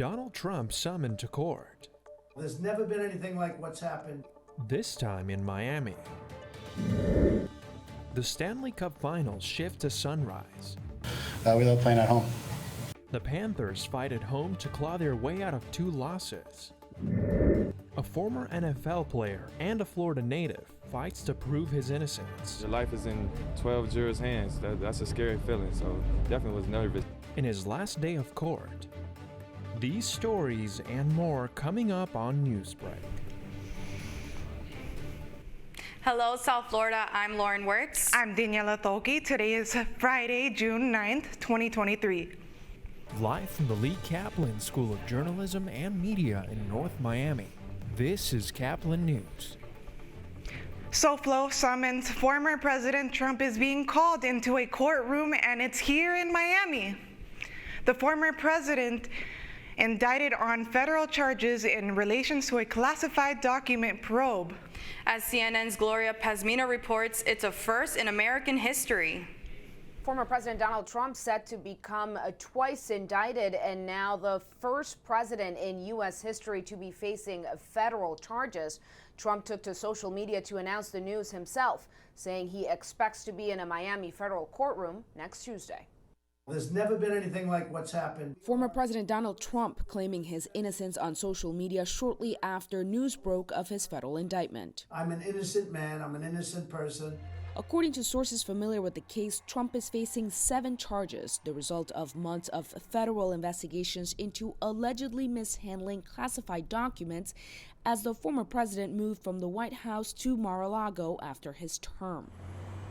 Donald Trump summoned to court. There's never been anything like what's happened. This time in Miami. The Stanley Cup Finals shift to sunrise. We love playing at home. The Panthers fight at home to claw their way out of 2 losses. A former NFL player and a Florida native fights to prove his innocence. Your life is in 12 jurors' hands. That's a scary feeling, so definitely was nervous. In his last day of court. These stories and more coming up on Newsbreak. Hello, South Florida. I'm Lauren Works. I'm Daniela Tolke. Today is Friday, June 9th, 2023. Live from the Lee Caplin School of Journalism and Media in North Miami, this is Caplin News. SoFlo summons former President Trump is being called into a courtroom, and it's here in Miami. The former president indicted on federal charges in relation to a classified document probe. As CNN's Gloria Pazmino reports, it's a first in American history. Former President Donald Trump set to become twice indicted and now the first president in U.S. history to be facing federal charges. Trump took to social media to announce the news himself, saying he expects to be in a Miami federal courtroom next Tuesday. There's never been anything like what's happened. Former President Donald Trump claiming his innocence on social media shortly after news broke of his federal indictment. I'm an innocent man. I'm an innocent person. According to sources familiar with the case, Trump is facing 7 charges, the result of months of federal investigations into allegedly mishandling classified documents as the former president moved from the White House to Mar-a-Lago after his term.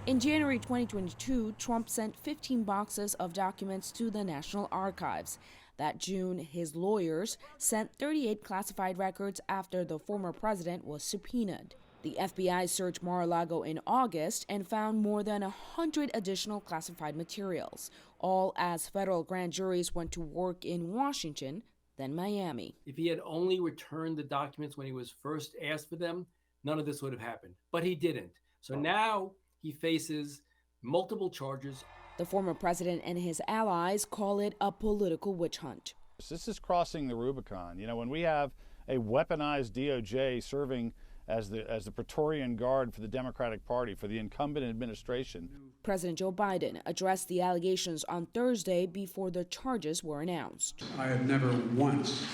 In January 2022, Trump sent 15 boxes of documents to the National Archives. That June, his lawyers sent 38 classified records after the former president was subpoenaed. The FBI searched Mar-a-Lago in August and found more than 100 additional classified materials, all as federal grand juries went to work in Washington, then Miami. If he had only returned the documents when he was first asked for them, none of this would have happened. But he didn't. So now he faces multiple charges. The former president and his allies call it a political witch hunt. This is crossing the Rubicon. You know, when we have a weaponized DOJ serving as the Praetorian Guard for the Democratic Party, for the incumbent administration. President Joe Biden addressed the allegations on Thursday before the charges were announced. I have never once,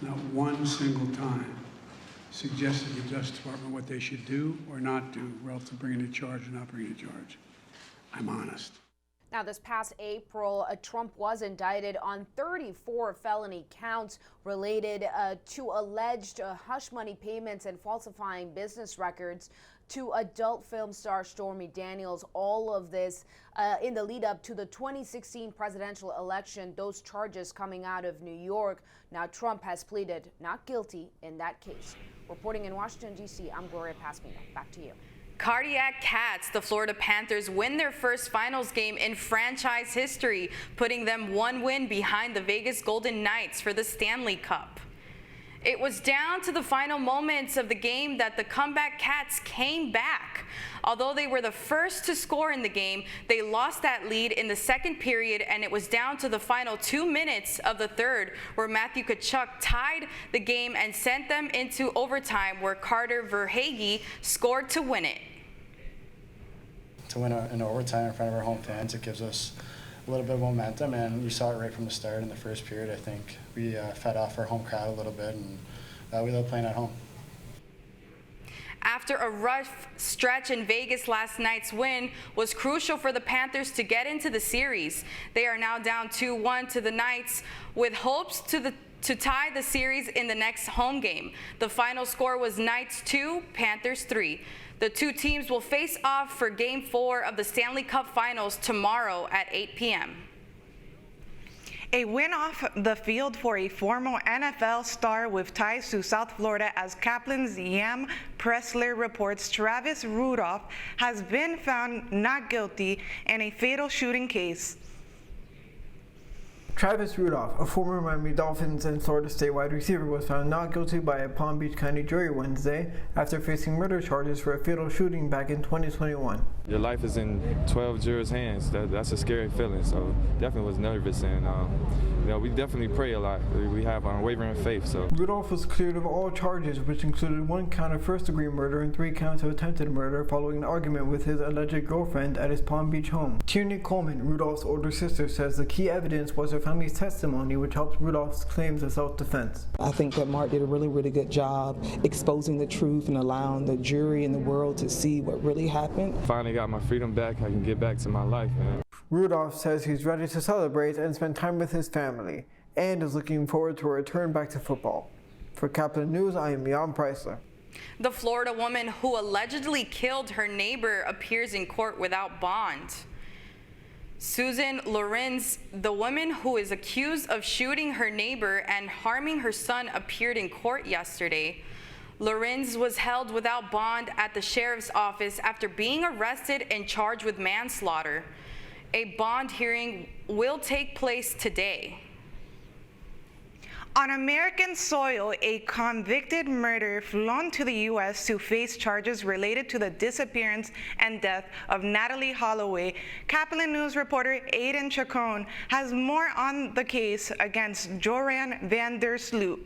not one single time, suggested to the Justice Department what they should do or not do relative to bringing a charge or not bringing a charge. I'm honest. Now, this past April, Trump was indicted on 34 felony counts related to alleged hush money payments and falsifying business records to adult film star Stormy Daniels. All of this in the lead up to the 2016 presidential election, those charges coming out of New York. Now, Trump has pleaded not guilty in that case. Reporting in Washington, D.C., I'm Gloria Pazmino. Back to you. Cardiac Cats, the Florida Panthers, win their first finals game in franchise history, putting them 1 win behind the Vegas Golden Knights for the Stanley Cup. It was down to the final moments of the game that the comeback Cats came back. Although they were the first to score in the game, they lost that lead in the second period, and it was down to the final 2 minutes of the third where Matthew Tkachuk tied the game and sent them into overtime, where Carter Verhaeghe scored to win it. To win in overtime in front of our home fans, it gives us a little bit of momentum, and you saw it right from the start in the first period. I think we fed off our home crowd a little bit, and we love playing at home. After a rough stretch in Vegas, last night's win was crucial for the Panthers to get into the series. They are now down 2-1 to the Knights, with hopes to tie the series in the next home game. The final score was Knights 2, Panthers 3. The two teams will face off for Game 4 of the Stanley Cup Finals tomorrow at 8 p.m. A win off the field for a former NFL star with ties to South Florida, as Caplin's Yam Pressler reports. Travis Rudolph has been found not guilty in a fatal shooting case. Travis Rudolph, a former Miami Dolphins and Florida State wide receiver, was found not guilty by a Palm Beach County jury Wednesday after facing murder charges for a fatal shooting back in 2021. Your life is in 12 jurors' hands. That's a scary feeling, so definitely was nervous, and we definitely pray a lot. We have unwavering faith. So Rudolph was cleared of all charges, which included 1 count of first-degree murder and 3 counts of attempted murder following an argument with his alleged girlfriend at his Palm Beach home. Tierney Coleman, Rudolph's older sister, says the key evidence was her family's testimony, which helps Rudolph's claims of self-defense. I think that Mark did a really, really good job exposing the truth and allowing the jury and the world to see what really happened. Finally got my freedom back. I can get back to my life, man. Rudolph says he's ready to celebrate and spend time with his family, and is looking forward to a return back to football. For Caplin News, I am Jan Preisler. The Florida woman who allegedly killed her neighbor appears in court without bond. Susan Lorenz, the woman who is accused of shooting her neighbor and harming her son, appeared in court yesterday. Lorenz was held without bond at the sheriff's office after being arrested and charged with manslaughter. A bond hearing will take place today. On American soil, a convicted murderer flown to the U.S. to face charges related to the disappearance and death of Natalie Holloway. Caplin News reporter Aiden Chacon has more on the case against Joran van der Sloot.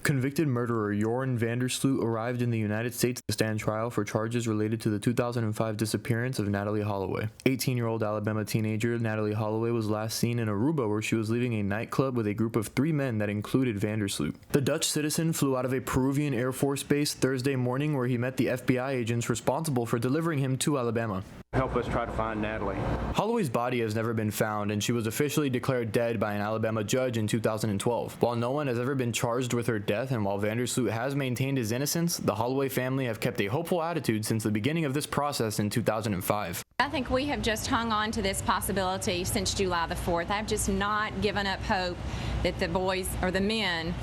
Convicted murderer Joran van der Sloot arrived in the United States to stand trial for charges related to the 2005 disappearance of Natalie Holloway. 18-year-old Alabama teenager Natalie Holloway was last seen in Aruba, where she was leaving a nightclub with a group of 3 men that included van der Sloot. The Dutch citizen flew out of a Peruvian Air Force base Thursday morning, where he met the FBI agents responsible for delivering him to Alabama. Help us try to find Natalie. Holloway's body has never been found, and she was officially declared dead by an Alabama judge in 2012. While no one has ever been charged with her death, and while van der Sloot has maintained his innocence, the Holloway family have kept a hopeful attitude since the beginning of this process in 2005. I think we have just hung on to this possibility since July the 4th. I've just not given up hope that the boys or the men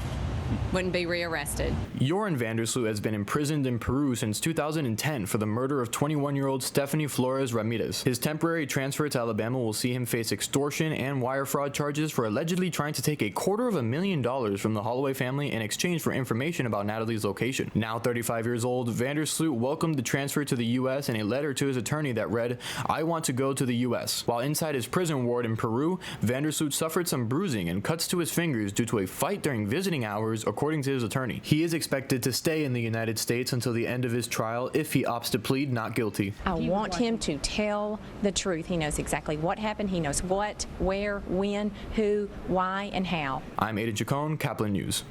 wouldn't be rearrested. Joran van der Sloot has been imprisoned in Peru since 2010 for the murder of 21-year-old Stephanie Flores Ramirez. His temporary transfer to Alabama will see him face extortion and wire fraud charges for allegedly trying to take $250,000 from the Holloway family in exchange for information about Natalie's location. Now 35 years old, van der Sloot welcomed the transfer to the U.S. in a letter to his attorney that read, "I want to go to the U.S." While inside his prison ward in Peru, van der Sloot suffered some bruising and cuts to his fingers due to a fight during visiting hours, according to his attorney. He is expected to stay in the United States until the end of his trial if he opts to plead not guilty. I want him to tell the truth. He knows exactly what happened. He knows what, where, when, who, why, and how. I'm Aiden Chacon, Caplin News.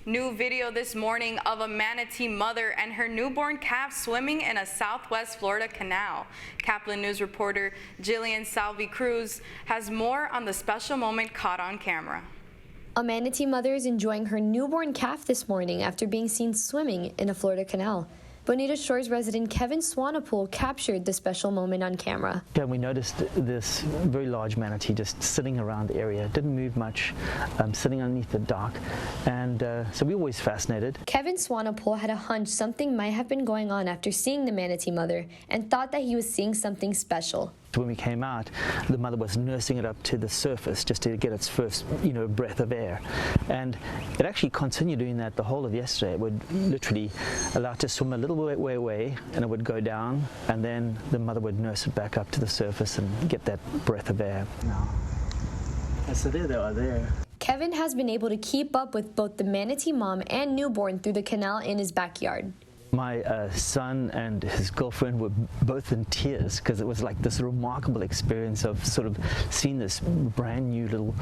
New video this morning of a manatee mother and her newborn calf swimming in a Southwest Florida canal. Caplin News reporter Jillian Salvi Cruz has more on the special moment caught on camera. A manatee mother is enjoying her newborn calf this morning after being seen swimming in a Florida canal. Bonita Shores resident Kevin Swanepoel captured the special moment on camera. Yeah, we noticed this very large manatee just sitting around the area. Didn't move much, sitting underneath the dock, and so we were always fascinated. Kevin Swanepoel had a hunch something might have been going on after seeing the manatee mother and thought that he was seeing something special. When we came out, the mother was nursing it up to the surface just to get its first, breath of air. And it actually continued doing that the whole of yesterday. It would literally allow it to swim a little way away, and it would go down, and then the mother would nurse it back up to the surface and get that breath of air. So there they are there. Kevin has been able to keep up with both the manatee mom and newborn through the canal in his backyard. My son and his girlfriend were both in tears because it was like this remarkable experience of sort of seeing this brand new little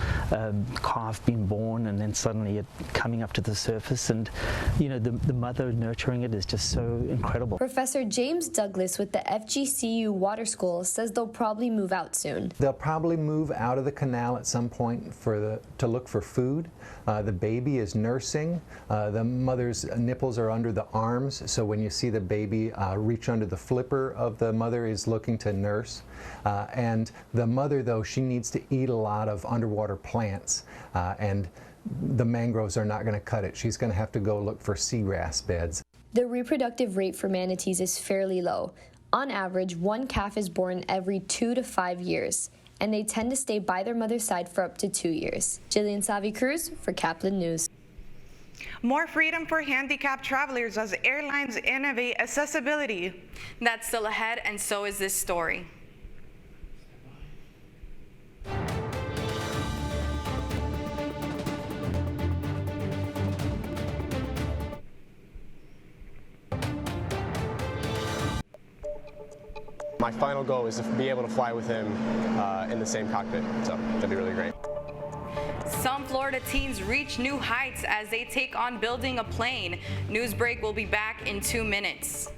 calf being born and then suddenly it coming up to the surface, and the mother nurturing it is just so incredible. Professor James Douglas with the FGCU Water School says they'll probably move out soon. They'll probably move out of the canal at some point to look for food. The baby is nursing. The mother's nipples are under the arms, so when you see the baby reach under the flipper of the mother is looking to nurse. And the mother, though, she needs to eat a lot of underwater plants, and the mangroves are not going to cut it. She's going to have to go look for seagrass beds. The reproductive rate for manatees is fairly low. On average, one calf is born every 2 to 5 years. and they tend to stay by their mother's side for up to 2 years. Jillian Savi-Cruz for Caplin News. More freedom for handicapped travelers as airlines innovate accessibility. That's still ahead, and so is this story. My final goal is to be able to fly with him in the same cockpit, so that'd be really great. Some Florida teens reach new heights as they take on building a plane. Newsbreak will be back in 2 minutes.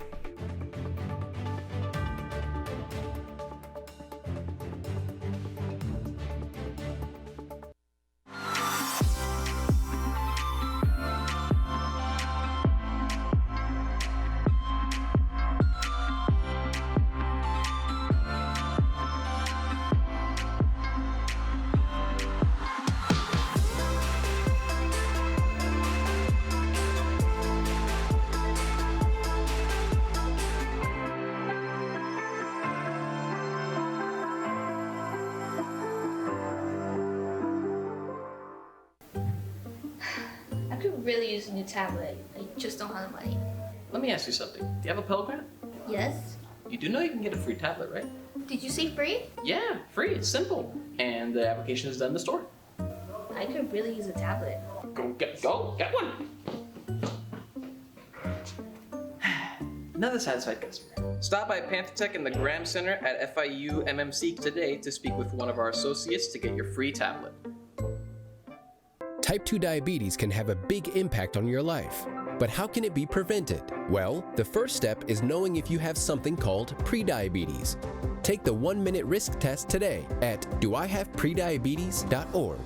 I could really use a new tablet. I just don't have the money. Let me ask you something. Do you have a Pell Grant? Yes? You do know you can get a free tablet, right? Did you say free? Yeah, free. It's simple. And the application is done in the store. I could really use a tablet. Go get one. Another satisfied customer. Stop by Pantotech in the Graham Center at FIU MMC today to speak with one of our associates to get your free tablet. Type 2 diabetes can have a big impact on your life. But how can it be prevented? Well, the first step is knowing if you have something called prediabetes. Take the 1-minute risk test today at doihaveprediabetes.org.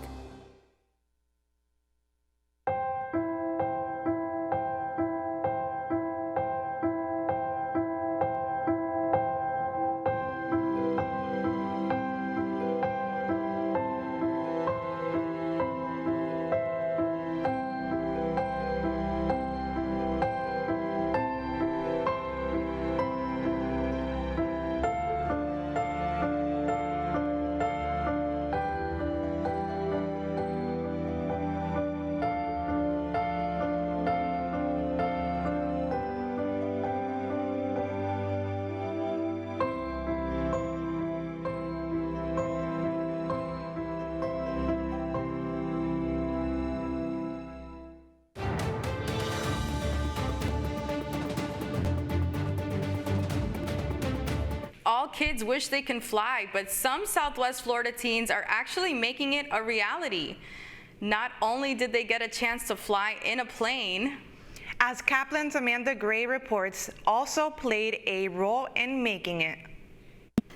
All kids wish they can fly, but some Southwest Florida teens are actually making it a reality. Not only did they get a chance to fly in a plane, as Caplin's Amanda Gray reports, also played a role in making it.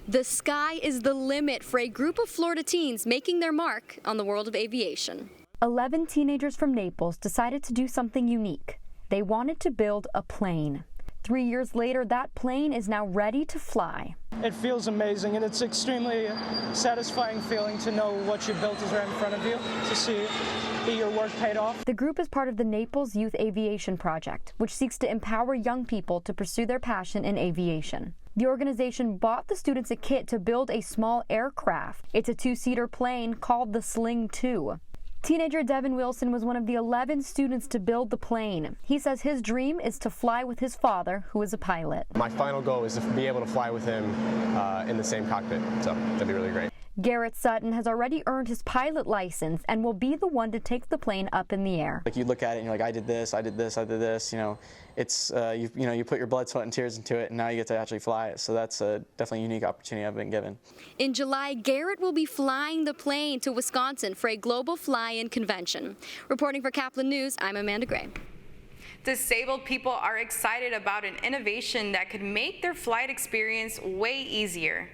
The sky is the limit for a group of Florida teens making their mark on the world of aviation. 11 teenagers from Naples decided to do something unique. They wanted to build a plane. 3 years later, that plane is now ready to fly. It feels amazing, and it's extremely satisfying feeling to know what you built is right in front of you, to see that your work paid off. The group is part of the Naples Youth Aviation Project, which seeks to empower young people to pursue their passion in aviation. The organization bought the students a kit to build a small aircraft. It's a 2-seater plane called the Sling 2. Teenager Devin Wilson was one of the 11 students to build the plane. He says his dream is to fly with his father, who is a pilot. My final goal is to be able to fly with him in the same cockpit, so that'd be really great. Garrett Sutton has already earned his pilot license and will be the one to take the plane up in the air. Like, you look at it and you're like, I did this, I did this, I did this. You know, it's you put your blood, sweat, and tears into it, and now you get to actually fly it. So that's definitely a unique opportunity I've been given. In July, Garrett will be flying the plane to Wisconsin for a global fly-in convention. Reporting for Caplin News, I'm Amanda Gray. disabled people are excited about an innovation that could make their flight experience way easier.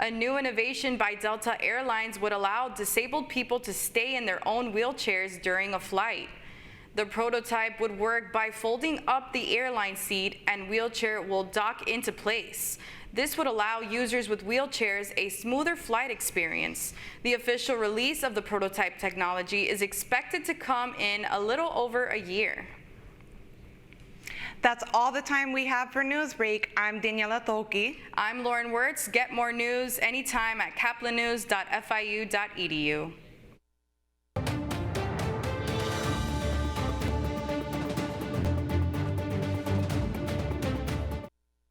A new innovation by Delta Airlines would allow disabled people to stay in their own wheelchairs during a flight. The prototype would work by folding up the airline seat and wheelchair will dock into place. This would allow users with wheelchairs a smoother flight experience. The official release of the prototype technology is expected to come in a little over a year. That's all the time we have for Newsbreak. I'm Daniela Tolki. I'm Lauren Wirtz. Get more news anytime at caplinnews.fiu.edu.